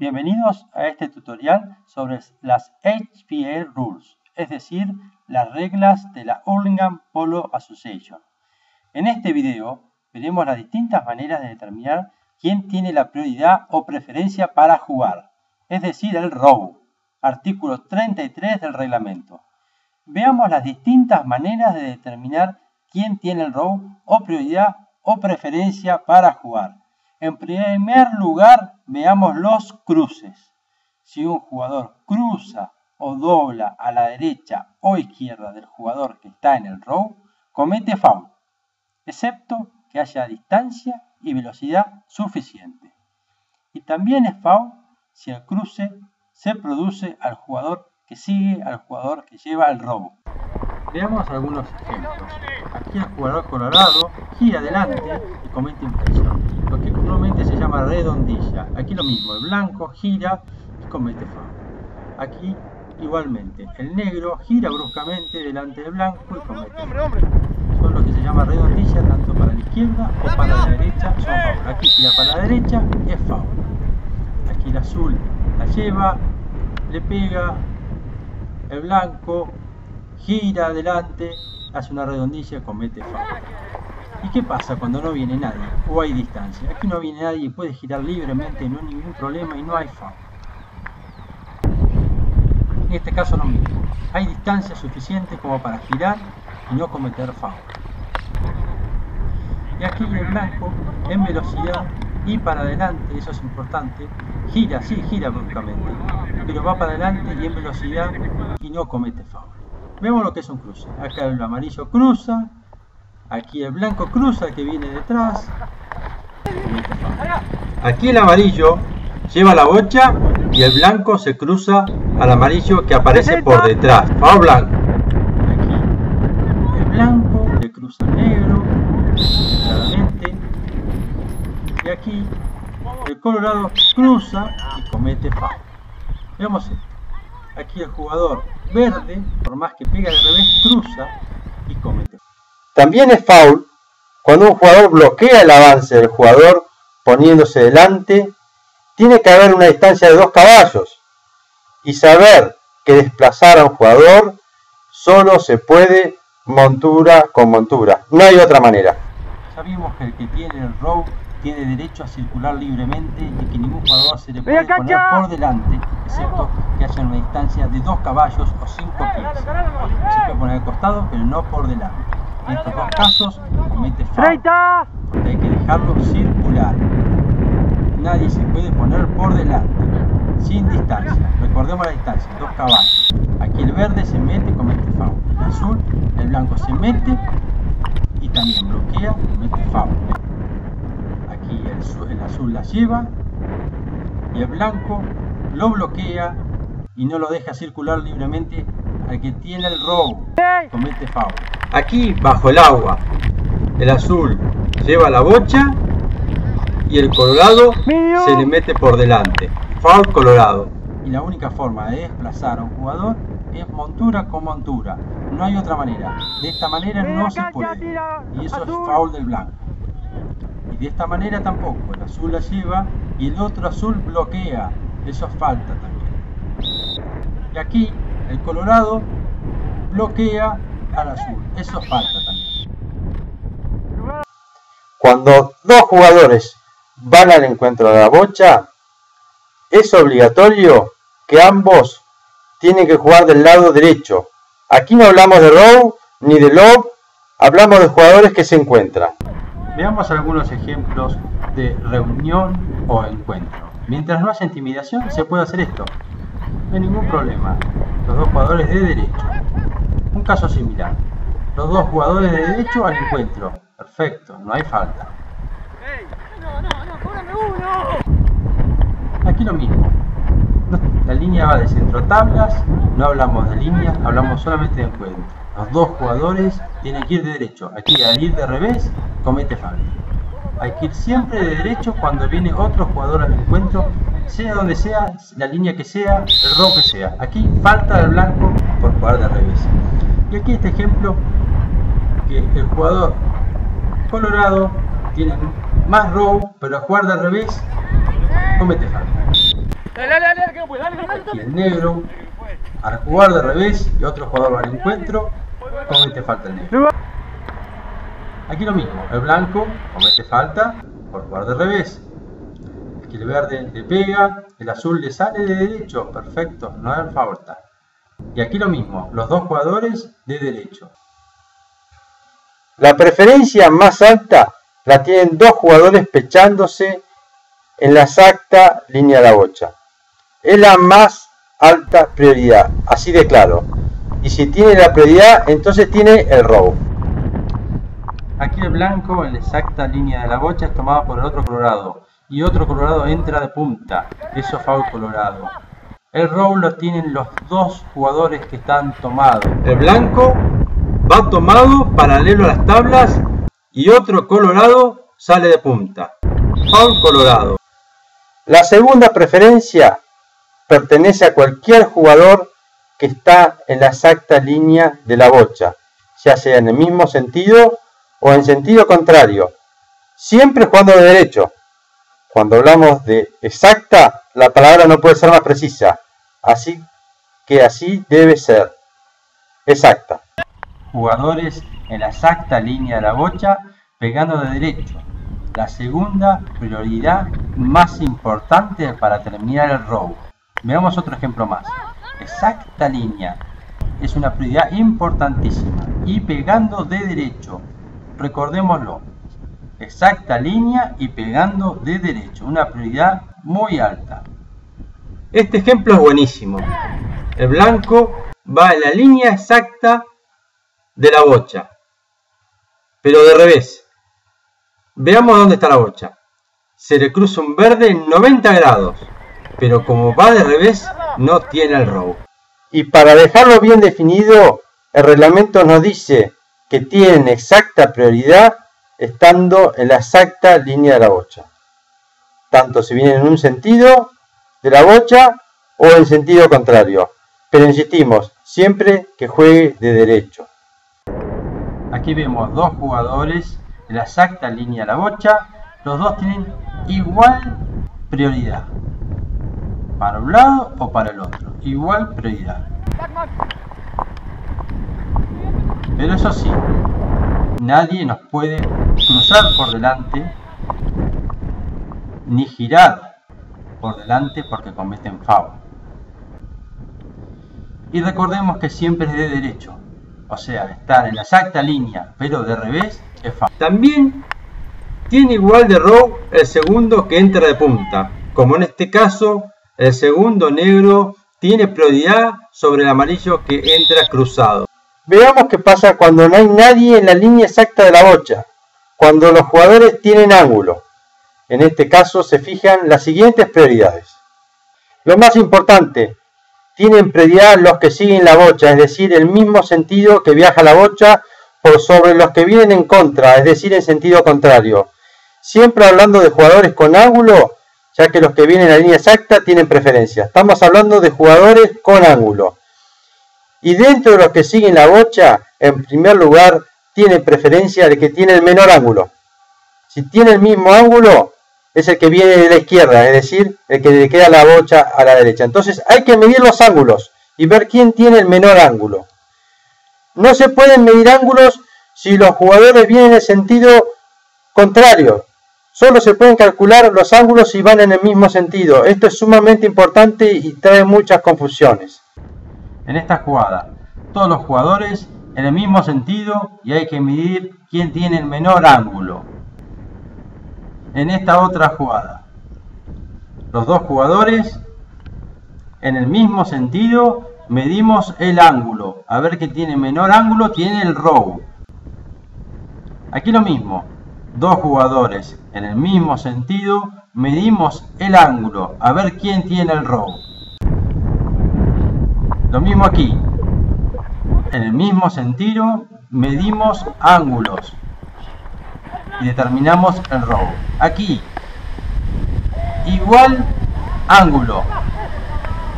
Bienvenidos a este tutorial sobre las HPA Rules, es decir, las reglas de la Hurlingham Polo Association. En este video veremos las distintas maneras de determinar quién tiene la prioridad o preferencia para jugar, es decir, el row, artículo 33 del reglamento. Veamos las distintas maneras de determinar quién tiene el row o prioridad o preferencia para jugar. En primer lugar, veamos los cruces. Si un jugador cruza o dobla a la derecha o izquierda del jugador que está en el row, comete foul, excepto que haya distancia y velocidad suficiente. Y también es foul si el cruce se produce al jugador que sigue al jugador que lleva el row. Veamos algunos ejemplos. Aquí el jugador colorado gira adelante y comete infracción, lo que comúnmente se llama redondilla. Aquí lo mismo, el blanco gira y comete foul. Aquí igualmente, el negro gira bruscamente delante del blanco y comete foul. Son lo que se llama redondilla, tanto para la izquierda o para la derecha son foul. Aquí gira para la derecha es foul. Aquí el azul la lleva, le pega, el blanco gira adelante, hace una redondilla y comete foul. ¿Y qué pasa cuando no viene nadie o hay distancia? Aquí no viene nadie y puede girar libremente, no hay ningún problema y no hay foul. En este caso lo mismo, hay distancia suficiente como para girar y no cometer foul. Y aquí el blanco en velocidad y para adelante, eso es importante, gira, sí, gira bruscamente, pero va para adelante y en velocidad y no comete foul. Vemos lo que es un cruce. Acá el amarillo cruza, aquí el blanco cruza el que viene detrás. Aquí el amarillo lleva la bocha y el blanco se cruza al amarillo que aparece por detrás. Foul blanco. Aquí el blanco le cruza al negro, claramente. Y aquí el colorado cruza y comete foul. Veamos esto. Aquí el jugador verde, por más que pega de revés, cruza y comete foul. También es foul cuando un jugador bloquea el avance del jugador poniéndose delante. Tiene que haber una distancia de 2 caballos y saber que desplazar a un jugador solo se puede montura con montura. No hay otra manera. Sabemos que el que tiene el row tiene derecho a circular libremente y que ningún jugador se le puede poner por delante, excepto que haya una distancia de 2 caballos o 5 pies. Se puede poner al costado, pero no por delante. En estos dos casos comete foul, porque hay que dejarlo circular. Nadie se puede poner por delante, sin distancia. Recordemos la distancia, 2 caballos. Aquí el verde se mete, comete foul. El azul, el blanco se mete y también bloquea, comete foul. Aquí el azul la lleva y el blanco lo bloquea y no lo deja circular libremente al que tiene el row, comete foul. Aquí bajo el agua el azul lleva la bocha y el colorado se le mete por delante. Foul colorado. Y la única forma de desplazar a un jugador es montura con montura. No hay otra manera. De esta manera no se puede. Y eso es foul del blanco. Y de esta manera tampoco. El azul la lleva y el otro azul bloquea. Eso es falta también. Y aquí el colorado bloquea al azul. Eso es falta también. Cuando 2 jugadores van al encuentro de la bocha, es obligatorio que ambos tienen que jugar del lado derecho. Aquí no hablamos de row ni de lob, hablamos de jugadores que se encuentran. Veamos algunos ejemplos de reunión o encuentro. Mientras no haya intimidación, se puede hacer esto. No hay ningún problema. Los 2 jugadores de derecho. Un caso similar. Los 2 jugadores de derecho al encuentro. Perfecto, no hay falta. Aquí lo mismo. La línea va de centro tablas, no hablamos de líneas, hablamos solamente de encuentro. Los 2 jugadores tienen que ir de derecho. Aquí al ir de revés, comete falta. Hay que ir siempre de derecho cuando viene otro jugador al encuentro, sea donde sea, la línea que sea, el row que sea. Aquí falta del blanco por jugar de revés. Y aquí este ejemplo, que el jugador colorado tiene más row, pero al jugar de revés comete falta. Aquí el negro, al jugar de revés y otro jugador va al encuentro, comete falta el negro. Aquí lo mismo, el blanco comete falta por jugar de revés. Aquí el verde le pega, el azul le sale de derecho, perfecto, no hay falta. Y aquí lo mismo, los dos jugadores de derecho. La preferencia más alta la tienen dos jugadores pechándose en la exacta línea de la bocha. Es la más alta prioridad, así de claro. Y si tiene la prioridad, entonces tiene el robo. Aquí el blanco en la exacta línea de la bocha es tomado por el otro colorado. Y otro colorado entra de punta. Eso es foul colorado. El robo lo tienen los dos jugadores que están tomados. El blanco va tomado paralelo a las tablas y otro colorado sale de punta. Foul colorado. La segunda preferencia pertenece a cualquier jugador que está en la exacta línea de la bocha, ya sea en el mismo sentido o en sentido contrario, siempre jugando de derecho. Cuando hablamos de exacta, la palabra no puede ser más precisa, así que así debe ser, exacta. Jugadores en la exacta línea de la bocha pegando de derecho. La segunda prioridad más importante para terminar el robo. Veamos otro ejemplo más. Exacta línea es una prioridad importantísima y pegando de derecho. Recordémoslo. Exacta línea y pegando de derecho. Una prioridad muy alta. Este ejemplo es buenísimo. El blanco va en la línea exacta de la bocha, pero de revés. Veamos dónde está la bocha. Se le cruza un verde en 90 grados, pero como va de revés, no tiene el robo. Y para dejarlo bien definido, el reglamento nos dice que tienen exacta prioridad estando en la exacta línea de la bocha. Tanto si viene en un sentido de la bocha o en sentido contrario. Pero insistimos, siempre que juegue de derecho. Aquí vemos dos jugadores en la exacta línea de la bocha. Los dos tienen igual prioridad. Para un lado o para el otro. Igual prioridad. Pero eso sí, nadie nos puede cruzar por delante ni girar por delante porque cometen foul. Y recordemos que siempre es de derecho. O sea, estar en la exacta línea pero de revés es foul. También tiene igual de robo el segundo que entra de punta. Como en este caso, el segundo negro tiene prioridad sobre el amarillo que entra cruzado. Veamos qué pasa cuando no hay nadie en la línea exacta de la bocha. Cuando los jugadores tienen ángulo. En este caso se fijan las siguientes prioridades. Lo más importante, tienen prioridad los que siguen la bocha, es decir, el mismo sentido que viaja la bocha por sobre los que vienen en contra, es decir, en sentido contrario. Siempre hablando de jugadores con ángulo, ya que los que vienen en la línea exacta tienen preferencia. Estamos hablando de jugadores con ángulo. Y dentro de los que siguen la bocha, en primer lugar, tiene preferencia el que tiene el menor ángulo. Si tiene el mismo ángulo, es el que viene de la izquierda, es decir, el que le queda la bocha a la derecha. Entonces hay que medir los ángulos y ver quién tiene el menor ángulo. No se pueden medir ángulos si los jugadores vienen en sentido contrario. Solo se pueden calcular los ángulos si van en el mismo sentido. Esto es sumamente importante y trae muchas confusiones. En esta jugada, todos los jugadores en el mismo sentido y hay que medir quién tiene el menor ángulo. En esta otra jugada, los dos jugadores en el mismo sentido, medimos el ángulo. A ver quién tiene menor ángulo, tiene el robo. Aquí lo mismo, dos jugadores en el mismo sentido, medimos el ángulo. A ver quién tiene el robo. Lo mismo aquí, en el mismo sentido, medimos ángulos y determinamos el robo. Aquí, igual ángulo.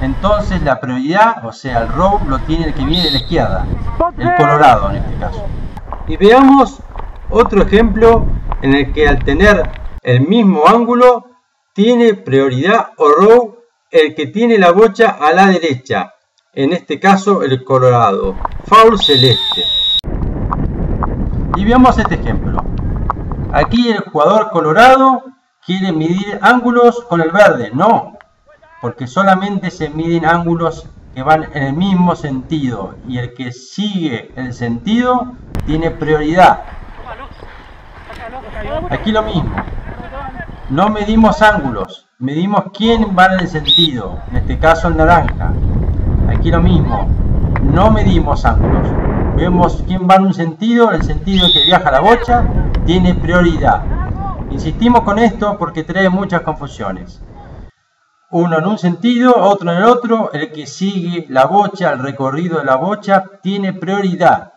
Entonces la prioridad, o sea el robo, lo tiene el que viene de la izquierda, el colorado en este caso. Y veamos otro ejemplo en el que al tener el mismo ángulo, tiene prioridad o robo el que tiene la bocha a la derecha, en este caso el colorado. Foul celeste. Y veamos este ejemplo. Aquí el jugador colorado quiere medir ángulos con el verde. No, porque solamente se miden ángulos que van en el mismo sentido, y el que sigue el sentido tiene prioridad. Aquí lo mismo. No medimos ángulos, medimos quién va en el sentido, en este caso el naranja. Aquí lo mismo, no medimos ángulos, vemos quién va en un sentido, el sentido en que viaja la bocha tiene prioridad. Insistimos con esto porque trae muchas confusiones. Uno en un sentido, otro en el otro, el que sigue la bocha, el recorrido de la bocha tiene prioridad.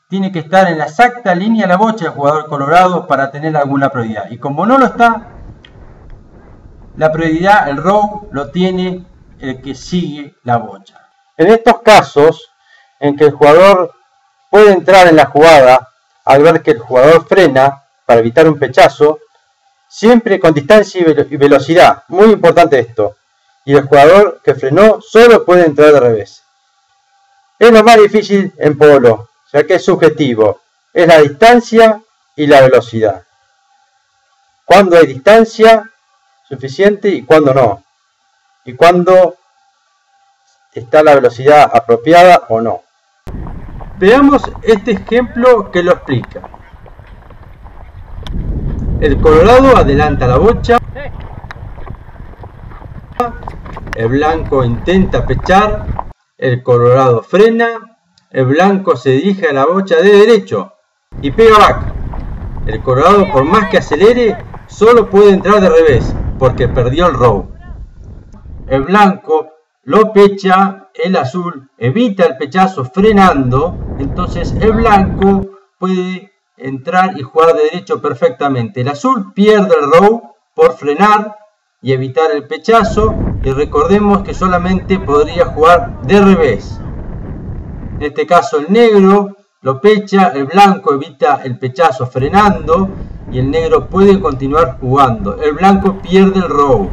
Tiene que estar en la exacta línea de la bocha el jugador colorado para tener alguna prioridad. Y como no lo está, la prioridad, el row, lo tiene el que sigue la bocha. En estos casos, en que el jugador puede entrar en la jugada al ver que el jugador frena para evitar un pechazo, siempre con distancia y velocidad, muy importante esto, y el jugador que frenó solo puede entrar de revés. Es lo más difícil en polo, ya que es subjetivo, es la distancia y la velocidad. Cuando hay distancia suficiente y cuando no, y cuando está la velocidad apropiada o no. Veamos este ejemplo que lo explica. El colorado adelanta la bocha, el blanco intenta pechar, el colorado frena, el blanco se dirige a la bocha de derecho y pega back. El colorado, por más que acelere, solo puede entrar de revés porque perdió el row. El blanco lo pecha, el azul evita el pechazo frenando, entonces el blanco puede entrar y jugar de derecho perfectamente. El azul pierde el row por frenar y evitar el pechazo, y recordemos que solamente podría jugar de revés. En este caso el negro lo pecha, el blanco evita el pechazo frenando y el negro puede continuar jugando. El blanco pierde el row.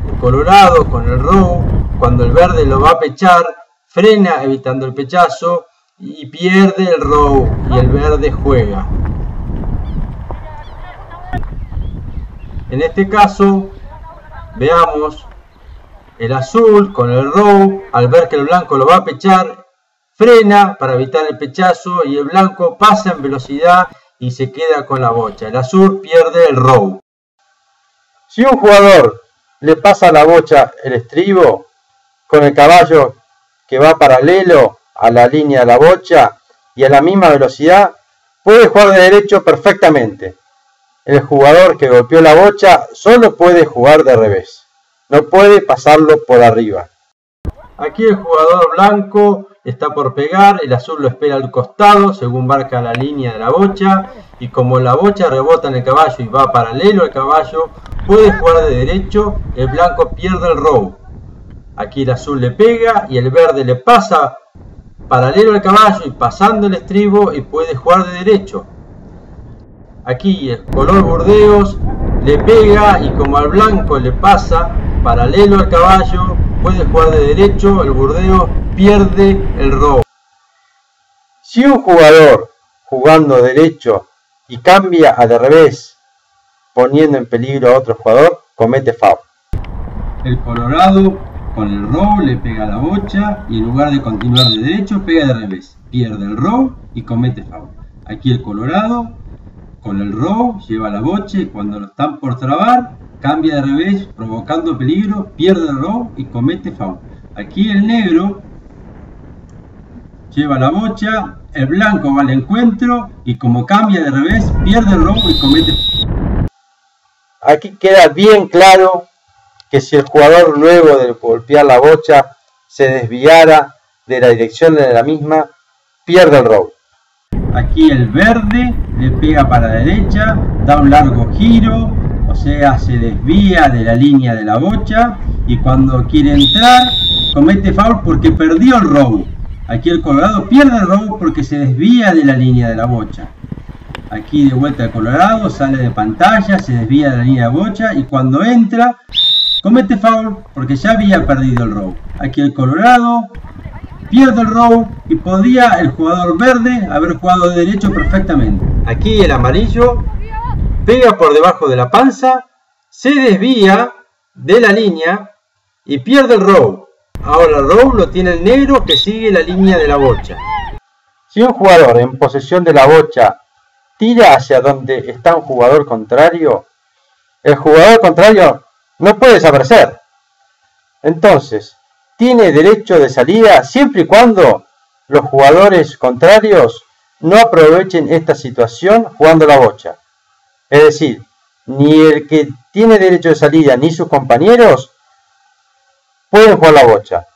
El colorado con el row, cuando el verde lo va a pechar, frena evitando el pechazo y pierde el row y el verde juega. En este caso, veamos el azul con el row, al ver que el blanco lo va a pechar, frena para evitar el pechazo y el blanco pasa en velocidad y se queda con la bocha. El azul pierde el row. Si un jugador le pasa a la bocha el estribo con el caballo que va paralelo a la línea de la bocha y a la misma velocidad, puede jugar de derecho perfectamente. El jugador que golpeó la bocha solo puede jugar de revés, no puede pasarlo por arriba. Aquí el jugador blanco está por pegar, el azul lo espera al costado según marca la línea de la bocha, y como la bocha rebota en el caballo y va paralelo al caballo, puede jugar de derecho, el blanco pierde el row. Aquí el azul le pega y el verde le pasa paralelo al caballo y pasando el estribo y puede jugar de derecho. Aquí el color burdeos le pega y como al blanco le pasa paralelo al caballo, puede jugar de derecho, el burdeos pierde el row. Si un jugador jugando derecho y cambia a de revés, poniendo en peligro a otro jugador, comete foul. El colorado con el row le pega a la bocha y en lugar de continuar de derecho pega de revés, pierde el row y comete foul. Aquí el colorado con el row lleva la bocha y cuando lo están por trabar cambia de revés provocando peligro, pierde el row y comete foul. Aquí el negro lleva la bocha, el blanco va al encuentro y como cambia de revés pierde el row y comete foul. Aquí queda bien claro que si el jugador luego de golpear la bocha se desviara de la dirección de la misma, pierde el row. Aquí el verde le pega para la derecha, da un largo giro, o sea, se desvía de la línea de la bocha y cuando quiere entrar comete foul porque perdió el row. Aquí el colorado pierde el row porque se desvía de la línea de la bocha. Aquí de vuelta el colorado, sale de pantalla, se desvía de la línea de bocha y cuando entra comete foul porque ya había perdido el row. Aquí el colorado pierde el row y podría el jugador verde haber jugado de derecho perfectamente. Aquí el amarillo pega por debajo de la panza, se desvía de la línea y pierde el row. Ahora el row lo tiene el negro que sigue la línea de la bocha. Si un jugador en posesión de la bocha tira hacia donde está un jugador contrario, el jugador contrario no puede desaparecer. Entonces, tiene derecho de salida siempre y cuando los jugadores contrarios no aprovechen esta situación jugando la bocha. Es decir, ni el que tiene derecho de salida ni sus compañeros pueden jugar la bocha.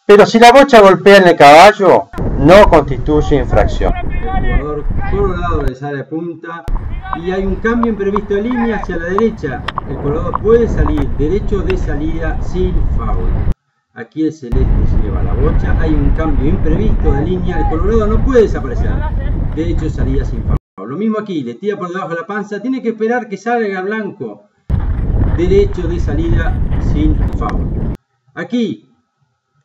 Pero si la bocha golpea en el caballo, no constituye infracción. El jugador colorado le sale punta y hay un cambio imprevisto de línea hacia la derecha. El colorado puede salir derecho de salida sin foul. Aquí el celeste lleva la bocha, hay un cambio imprevisto de línea, el colorado no puede desaparecer. Derecho de salida sin foul. Lo mismo aquí, le tira por debajo de la panza, tiene que esperar que salga el blanco. Derecho de salida sin foul. Aquí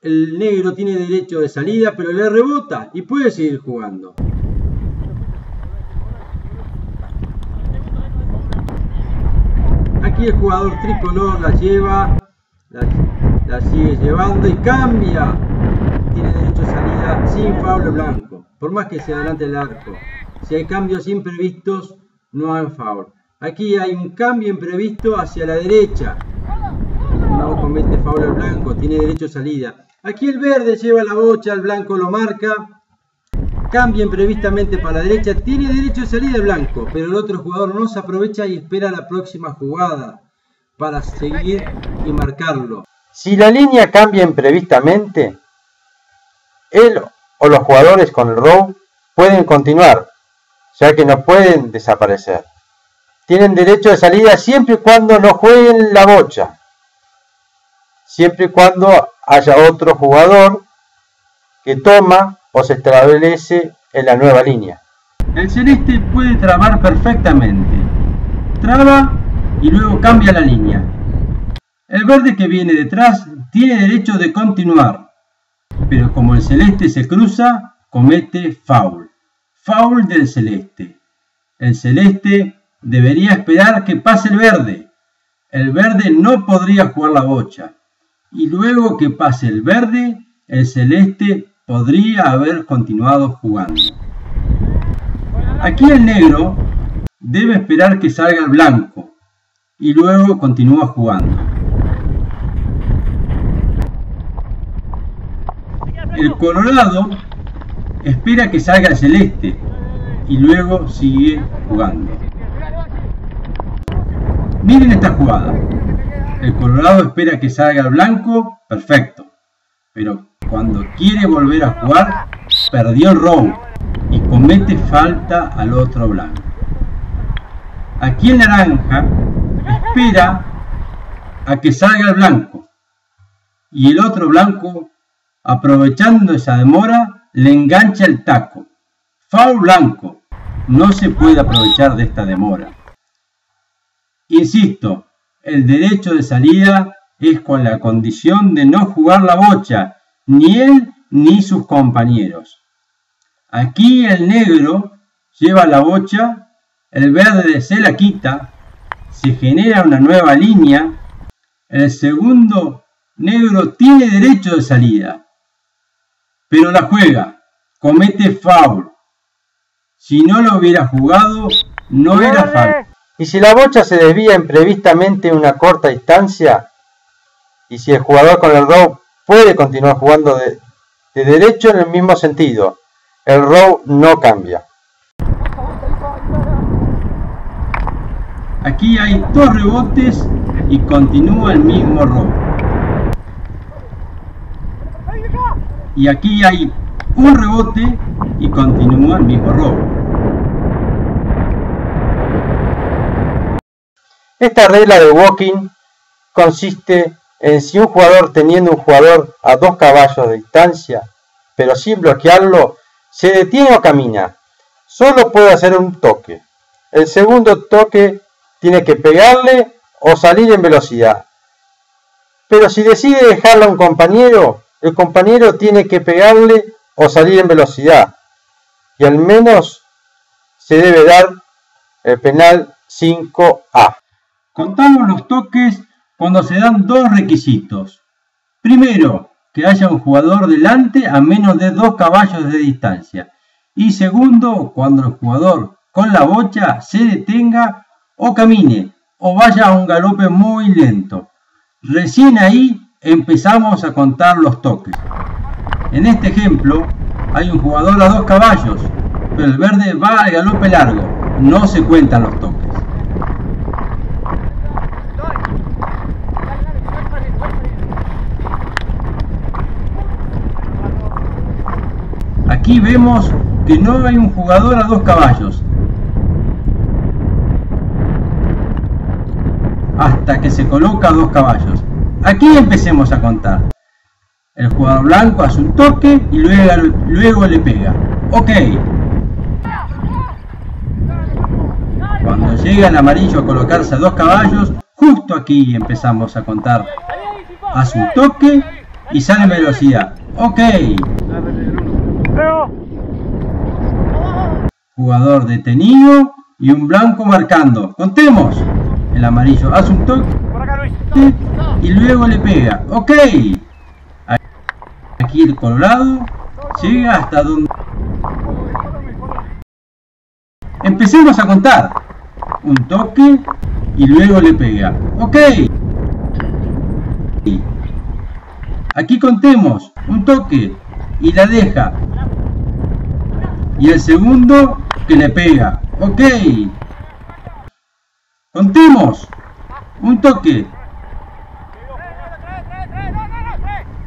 el negro tiene derecho de salida, pero le rebota y puede seguir jugando. Aquí el jugador tricolor la lleva, la sigue llevando y cambia. Tiene derecho de salida sin foul el blanco, por más que se adelante el arco. Si hay cambios imprevistos, no hay foul. Aquí hay un cambio imprevisto hacia la derecha. No comete foul el blanco, tiene derecho de salida. Aquí el verde lleva la bocha, el blanco lo marca. Cambia imprevistamente para la derecha, tiene derecho de salida el blanco, pero el otro jugador no se aprovecha y espera la próxima jugada para seguir y marcarlo. Si la línea cambia imprevistamente, él o los jugadores con el row pueden continuar, ya que no pueden desaparecer. Tienen derecho de salida siempre y cuando no jueguen la bocha. Siempre y cuando haya otro jugador que toma o se establece en la nueva línea. El celeste puede trabar perfectamente. Traba y luego cambia la línea. El verde que viene detrás tiene derecho de continuar, pero como el celeste se cruza, comete foul. Foul del celeste. El celeste debería esperar que pase el verde. El verde no podría jugar la bocha. Y luego que pase el verde, el celeste podría haber continuado jugando. Aquí el negro debe esperar que salga el blanco y luego continúa jugando. El colorado espera que salga el celeste y luego sigue jugando. Miren esta jugada. El colorado espera que salga el blanco, perfecto. Pero cuando quiere volver a jugar, perdió el row y comete falta al otro blanco. Aquí el naranja espera a que salga el blanco. Y el otro blanco, aprovechando esa demora, le engancha el taco. Foul blanco. No se puede aprovechar de esta demora. Insisto, el derecho de salida es con la condición de no jugar la bocha, ni él ni sus compañeros. Aquí el negro lleva la bocha, el verde se la quita, se genera una nueva línea, el segundo negro tiene derecho de salida, pero la juega, comete foul. Si no lo hubiera jugado, no era foul. Y si la bocha se desvía imprevistamente en una corta distancia, y si el jugador con el row puede continuar jugando de derecho en el mismo sentido, el row no cambia. Aquí hay dos rebotes y continúa el mismo row. Y aquí hay un rebote y continúa el mismo row. Esta regla de walking consiste en si un jugador teniendo un jugador a 2 caballos de distancia, pero sin bloquearlo, se detiene o camina, solo puede hacer un toque. El segundo toque tiene que pegarle o salir en velocidad. Pero si decide dejarla a un compañero, el compañero tiene que pegarle o salir en velocidad. Y al menos se debe dar el penal 5A. Contamos los toques cuando se dan dos requisitos. Primero, que haya un jugador delante a menos de 2 caballos de distancia. Y segundo, cuando el jugador con la bocha se detenga o camine o vaya a un galope muy lento. Recién ahí empezamos a contar los toques. En este ejemplo hay un jugador a 2 caballos, pero el verde va al galope largo, no se cuentan los toques. Aquí vemos que no hay un jugador a 2 caballos, hasta que se coloca a 2 caballos. Aquí empecemos a contar. El jugador blanco hace un toque y luego le pega. Ok. Cuando llega el amarillo a colocarse a 2 caballos, justo aquí empezamos a contar. Hace un toque y sale en velocidad. Ok. Jugador detenido y un blanco marcando. Contemos. El amarillo hace un toque y luego le pega. Ok. Aquí el colorado llega hasta donde... Empecemos a contar. Un toque y luego le pega. Ok. Aquí contemos. Un toque y la deja. Y el segundo que le pega. Ok. Contemos. Un toque.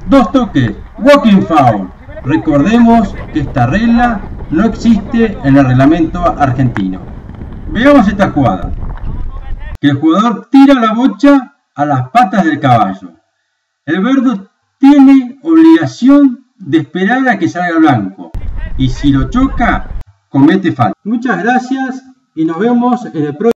2 toques. Walking foul. Recordemos que esta regla no existe en el reglamento argentino. Veamos esta jugada. Que el jugador tira la bocha a las patas del caballo. El verde tiene obligación de esperar a que salga blanco. Y si lo choca, comete falta. Muchas gracias y nos vemos en el próximo.